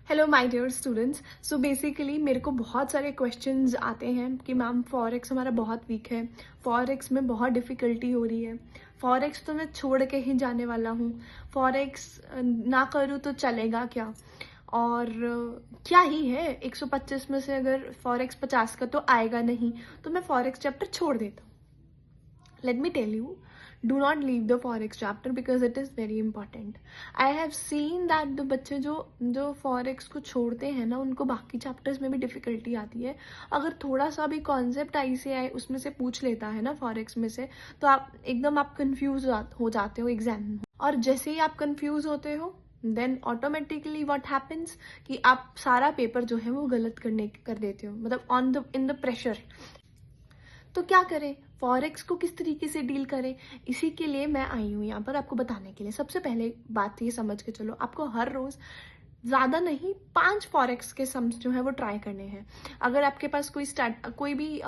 Hello my dear students. So basically मेरे को बहुत सारे क्वेश्चंस आते हैं कि मैम फॉरेक्स हमारा बहुत वीक है, फॉरेक्स में बहुत डिफ़िकल्टी हो रही है, फॉरेक्स तो मैं छोड़ के ही जाने वाला हूँ, फॉरेक्स ना करूँ तो चलेगा क्या? और क्या ही है 125 में से अगर फॉरेक्स 50 का तो आएगा नहीं, तो मैं फॉरेक्स चैप्टर छोड़ देता हूँ। Let me tell you, do not leave the forex chapter because it is very important. I have seen that the बच्चे जो forex को छोड़ते हैं ना, उनको बाकी चैप्टर्स में भी डिफिकल्टी आती है। अगर थोड़ा सा भी कॉन्सेप्ट ICI उसमें से पूछ लेता है ना forex में से, तो आप कंफ्यूज हो जाते हो एग्जाम में। और जैसे ही आप कंफ्यूज होते हो देन ऑटोमेटिकली व्हाट हैपन्स कि आप सारा पेपर जो है वो गलत कर देते हो, मतलब इन द प्रेशर। तो क्या करें, फॉरेक्स को किस तरीके से डील करें, इसी के लिए मैं आई हूँ यहाँ पर आपको बताने के लिए। सबसे पहले बात ये समझ के चलो, आपको हर रोज़ ज़्यादा नहीं 5 फॉरेक्स के सम्स जो है वो ट्राई करने हैं। अगर आपके पास कोई भी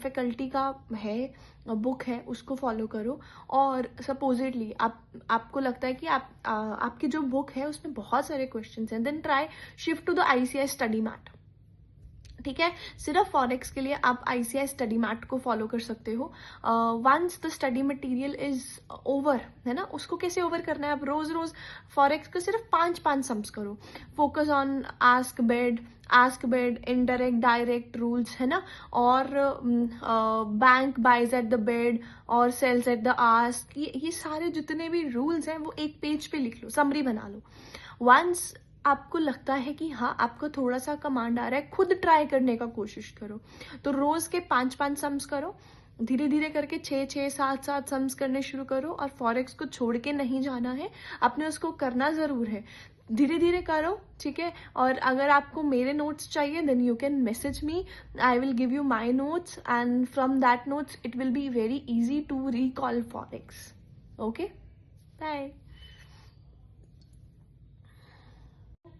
फैकल्टी का है बुक है, उसको फॉलो करो। और सपोजिटली आपको लगता है कि आपकी जो बुक है उसमें बहुत सारे क्वेश्चंस हैं, then try shift to the ICI study mat. ठीक है, सिर्फ फॉरेक्स के लिए आप ICI स्टडी मैट को फॉलो कर सकते हो। Once the study material is over, है ना, उसको कैसे ओवर करना है, आप रोज रोज फॉरेक्स का सिर्फ 5 सम्स करो। Focus on ask bid, indirect direct rules, है ना, और bank buys at the bid और सेल्स एट द आस्क, ये सारे जितने भी रूल्स हैं वो एक पेज पे लिख लो, समरी बना लो। वंस आपको लगता है कि हाँ आपको थोड़ा सा कमांड आ रहा है, खुद ट्राई करने का कोशिश करो। तो रोज के 5 सम्स करो, धीरे धीरे करके 6 7 सम्स करने शुरू करो। और फॉरेक्स को छोड़ के नहीं जाना है, आपने उसको करना ज़रूर है, धीरे धीरे करो, ठीक है। और अगर आपको मेरे नोट्स चाहिए then you can message me, I will give you my notes and from that notes it will be very easy to recall forex. Okay, bye.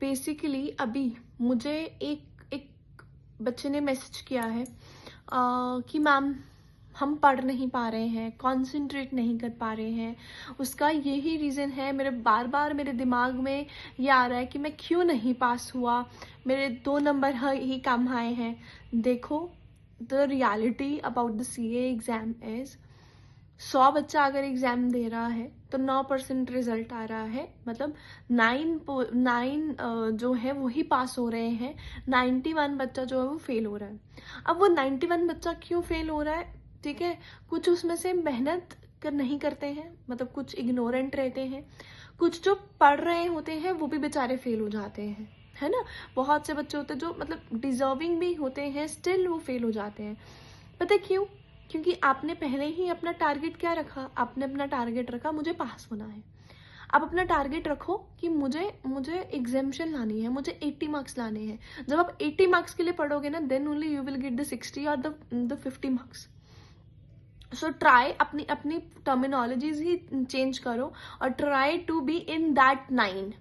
Basically अभी मुझे एक बच्चे ने मैसेज किया है कि मैम हम पढ़ नहीं पा रहे हैं, कंसंट्रेट नहीं कर पा रहे हैं। उसका यही रीज़न है, बार बार मेरे दिमाग में ये आ रहा है कि मैं क्यों नहीं पास हुआ, मेरे 2 नंबर ही कम आए हैं। देखो, the reality about the CA exam is 100 बच्चा अगर एग्जाम दे रहा है तो 9% रिजल्ट आ रहा है, मतलब 9 जो है वही पास हो रहे हैं, 91 बच्चा जो है वो फेल हो रहा है। अब वो 91 बच्चा क्यों फेल हो रहा है, ठीक है, कुछ उसमें से मेहनत नहीं करते हैं, मतलब कुछ इग्नोरेंट रहते हैं, कुछ जो पढ़ रहे होते हैं वो भी बेचारे फेल हो जाते हैं, है ना। बहुत से बच्चे होते हैं जो मतलब डिजर्विंग भी होते हैं, स्टिल वो फेल हो जाते हैं। पता है क्यों? क्योंकि आपने पहले ही अपना टारगेट क्या रखा, आपने अपना टारगेट रखा मुझे पास होना है। आप अपना टारगेट रखो कि मुझे एग्जामिशन लानी है, मुझे 80 मार्क्स लाने हैं। जब आप 80 मार्क्स के लिए पढ़ोगे ना, then only you will get the 60 और द 50 मार्क्स। सो ट्राई अपनी टर्मिनोलॉजीज ही चेंज करो और try to be in that 9।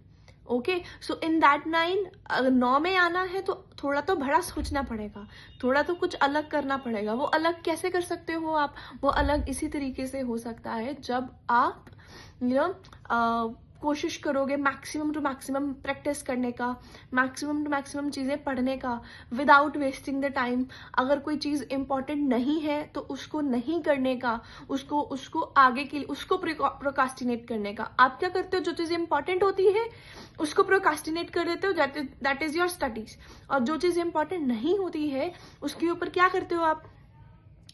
Okay, so in that 9, अगर 9 में आना है तो थोड़ा तो बड़ा सोचना पड़ेगा, थोड़ा तो कुछ अलग करना पड़ेगा। वो अलग कैसे कर सकते हो आप? वो अलग इसी तरीके से हो सकता है जब आप कोशिश करोगे मैक्सिमम टू मैक्सिमम प्रैक्टिस करने का, मैक्सिमम टू मैक्सिमम चीज़ें पढ़ने का, विदाउट वेस्टिंग द टाइम। अगर कोई चीज़ इंपॉर्टेंट नहीं है तो उसको नहीं करने का, उसको आगे के लिए उसको प्रोकास्टिनेट करने का। आप क्या करते हो, जो चीज़ इंपॉर्टेंट होती है उसको प्रोकास्टिनेट कर देते हो, दैट इज योर स्टडीज। और जो चीज़ इंपॉर्टेंट नहीं होती है उसके ऊपर क्या करते हो, आप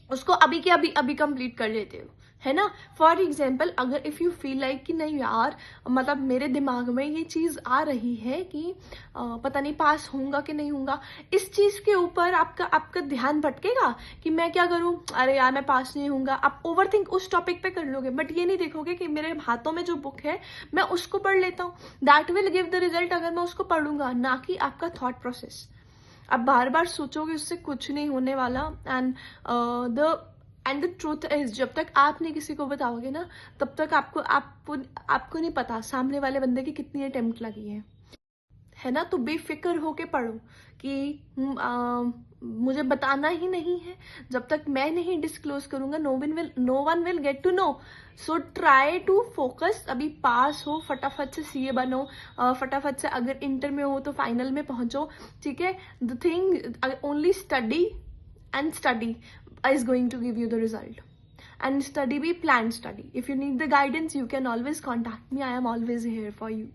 उसको अभी के अभी कंप्लीट कर लेते हो, है ना। फॉर एग्जाम्पल, अगर इफ़ यू फील लाइक कि नहीं यार, मतलब मेरे दिमाग में ये चीज़ आ रही है कि पता नहीं पास होऊंगा कि नहीं होऊंगा, इस चीज़ के ऊपर आपका ध्यान भटकेगा कि मैं क्या करूं, अरे यार मैं पास नहीं होऊंगा। आप ओवरथिंक उस टॉपिक पे कर लोगे, बट ये नहीं देखोगे कि मेरे हाथों में जो बुक है मैं उसको पढ़ लेता हूँ, that will give the result अगर मैं उसको पढ़ूंगा, ना कि आपका थॉट प्रोसेस। आप बार बार सोचोगे उससे कुछ नहीं होने वाला। एंड द ट्रूथ इज, जब तक आप नहीं किसी को बताओगे ना, तब तक आपको नहीं पता सामने वाले बंदे की कितनी अटेम्प्ट लगी है ना, तो बेफिक्र होके पढ़ो कि मुझे बताना ही नहीं है, जब तक मैं नहीं डिस्क्लोज करूंगा no one will get to know. So try to focus, अभी पास हो, फटाफट से सीए बनो, फटाफट से अगर इंटर में हो तो फाइनल में पहुंचो, ठीक है। The thing only study and study is going to give you the result. And study be planned study. If you need the guidance, you can always contact me. I am always here for you.